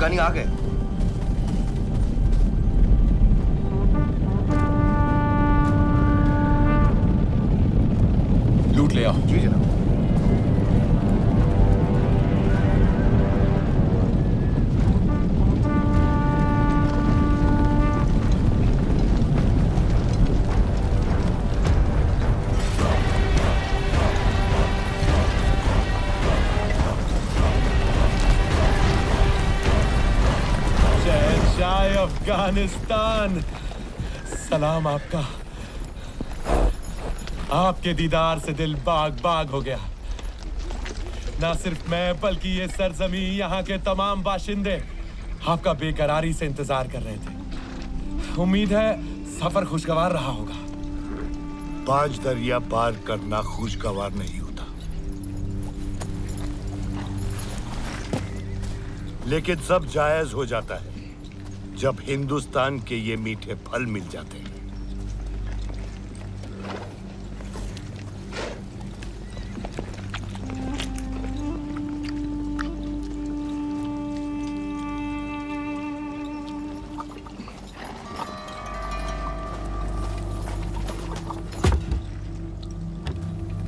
अफगानी आ गए। लूट ले आओ। जी जनाब। शहंशाह अफगानिस्तान, सलाम आपका। आपके दीदार से दिल बाग बाग हो गया। ना सिर्फ मैं बल्कि ये सरजमी, यहाँ के तमाम बाशिंदे आपका बेकरारी से इंतजार कर रहे थे। उम्मीद है सफर खुशगवार रहा होगा। 5 दरिया पार करना खुशगवार नहीं होता, लेकिन सब जायज हो जाता है जब हिंदुस्तान के ये मीठे फल मिल जाते हैं।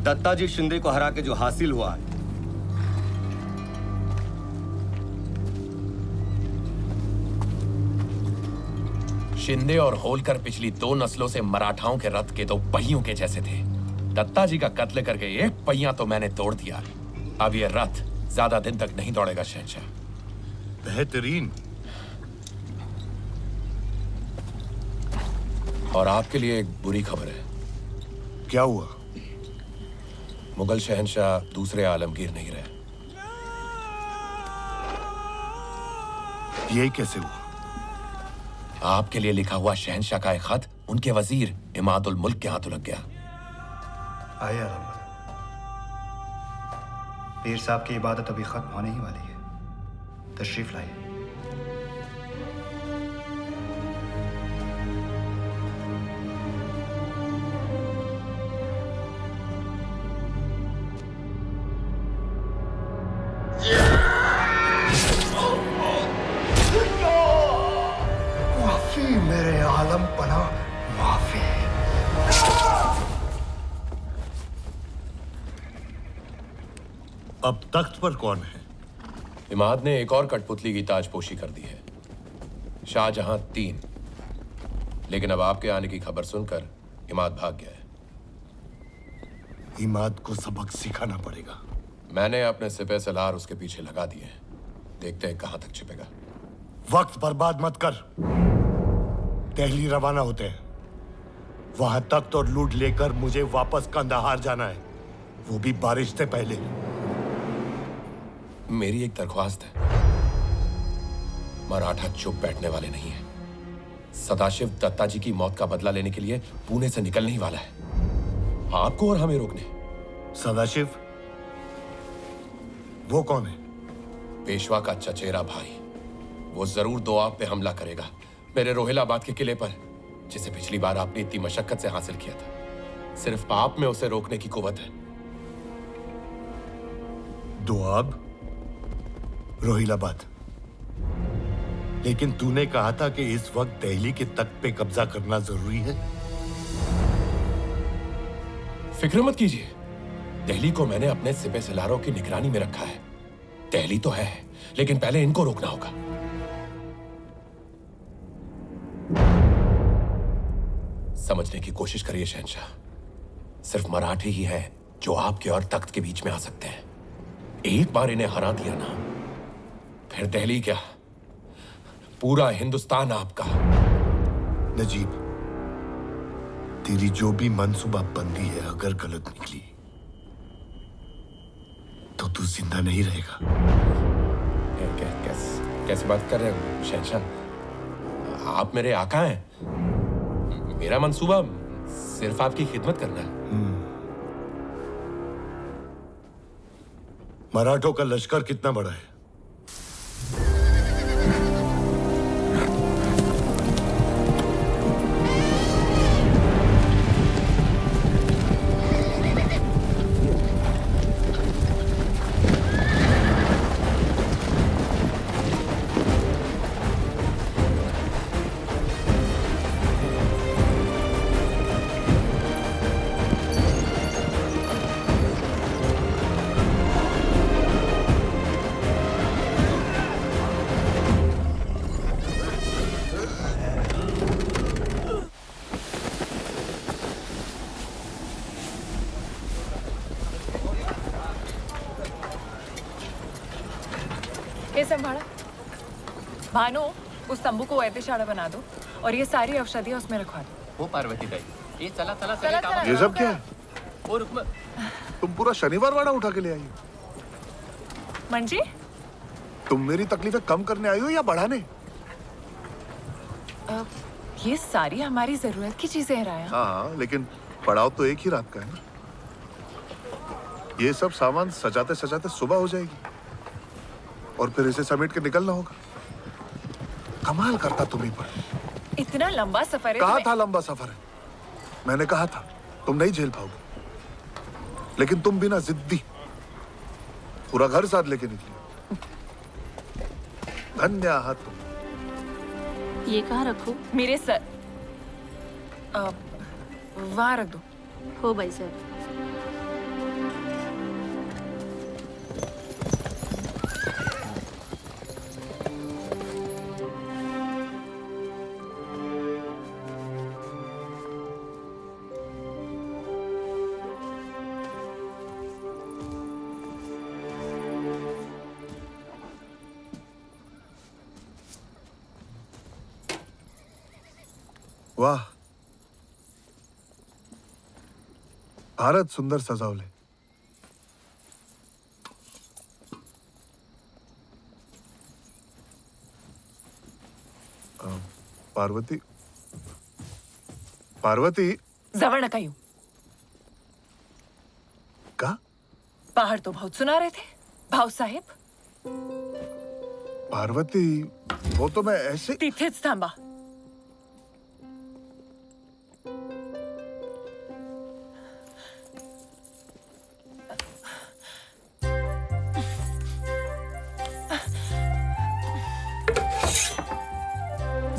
दत्ता जी शिंदे को हरा के जो हासिल हुआ है, शिंदे और होलकर पिछली 2 नस्लों से मराठाओं के रथ के 2 पहियों के जैसे थे। दत्ता जी का कत्ल करके 1 पहिया तो मैंने तोड़ दिया। अब ये रथ ज्यादा दिन तक नहीं दौड़ेगा शहंशाह। बेहतरीन। और आपके लिए एक बुरी खबर है। क्या हुआ? मुगल शहंशाह दूसरे आलमगीर नहीं रहे। ये कैसे हुआ? आपके लिए लिखा हुआ शहंशाह का एक खत उनके वजीर इमादुल मुल्क के हाथों लग गया। आइए आलम, पीर साहब की इबादत अभी खत्म होने ही वाली है, तशरीफ लाइए। माफी मेरे आलम पना, माफी। अब तख्त पर कौन है? इमाद ने एक और कठपुतली की ताजपोशी कर दी है। शाहजहां 3, लेकिन अब आपके आने की खबर सुनकर इमाद भाग गया है। इमाद को सबक सिखाना पड़ेगा। मैंने अपने सिपह सलार उसके पीछे लगा दिए हैं। देखते हैं कहां तक छिपेगा। वक्त बर्बाद मत कर। दिल्ली रवाना होते हैं। वहां तख्त और लूट लेकर मुझे वापस कंदाहार जाना है, वो भी बारिश से पहले। मेरी एक दरख्वास्त है। मराठा चुप बैठने वाले नहीं है। सदाशिव दत्ता जी की मौत का बदला लेने के लिए पुणे से निकलने ही वाला है। आपको और हमें रोकने। सदाशिव? वो कौन है? पेशवा का चचेरा भाई। वो जरूर दोआब पे हमला करेगा, मेरे रोहिलाबाद के किले पर, जिसे पिछली बार आपने इतनी मशक्कत से हासिल किया था। सिर्फ आप में उसे रोकने की कुव्वत है। दोआब, रोहिलाबाद। लेकिन तूने कहा था कि इस वक्त दिल्ली के तख्त पे कब्जा करना जरूरी है। फिक्र मत कीजिए, दिल्ली को मैंने अपने सिपह सलारों की निगरानी में रखा है। दिल्ली तो है, लेकिन पहले इनको रोकना होगा। समझने की कोशिश करिए शहंशाह, सिर्फ मराठी ही है जो आपके और तख्त के बीच में आ सकते हैं। एक बार इन्हें हरा दिया ना, फिर दिल्ली क्या, पूरा हिंदुस्तान आपका। नजीब, तेरी जो भी मनसूबाबंदी है अगर गलत निकली तो तू जिंदा नहीं रहेगा। कैसे बात कर रहे हो शहंशाह? आप मेरे आका हैं। मेरा मंसूबा सिर्फ आपकी खिदमत करना है। मराठों का लश्कर कितना बड़ा है? संभाला। भानु, उस तंबू को वैद्यशाला बना दो और ये सारी औषधियाँ उसमें रखवा दो। हो पार्वती ताई, ये चला चला चला, चला चला। ये सब क्या है? ओ रुक मत। तुम पूरा शनिवार वाड़ा उठा के ले आई हो। मंजी, तुम मेरी तकलीफें कम करने आई हो या बढ़ाने? ये सारी हमारी जरूरत की चीजें हैं राया। हाँ, लेकिन पड़ाव तो एक ही रात का है ना। ये सब सामान सजाते सजाते सुबह हो जाएगी और फिर इसे समेट के निकलना होगा। कमाल करता तुम्ही पर। इतना लंबा सफर है कहा तुम्हें- था लंबा सफर है। मैंने कहा था तुम नहीं झेल पाओगे, लेकिन तुम बिना जिद्दी पूरा घर साथ लेके निकली। धन्य आहात तुम। ये कहाँ रखो? मेरे सर वहां रख दो। हो भाई सर। वाह, भारत सुंदर सजावले. पार्वती, पार्वती जवळ नका येऊ. का? बाहर तो बहुत सुना रहे थे भाऊ साहेब. पार्वती, वो तो मैं ऐसे. तिथेच थांबा.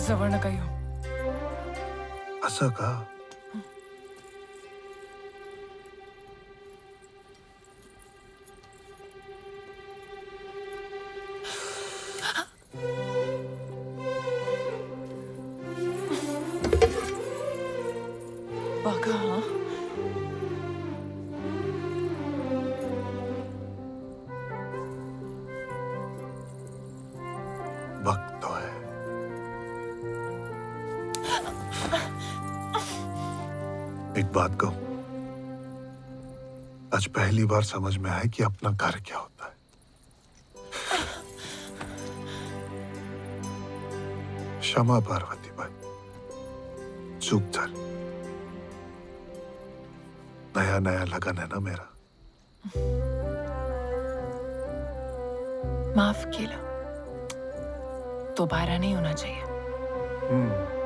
जवळ नका येऊ. असं का? बघा हा. वक्त तो है. एक बात कहूं, आज पहली बार समझ में आया कि अपना घर क्या होता है. क्षमा पार्वती बाई, चूक झाली. नया नया लगन है ना मेरा. माफ केलं. दोबारा नहीं होना चाहिए. हम्म.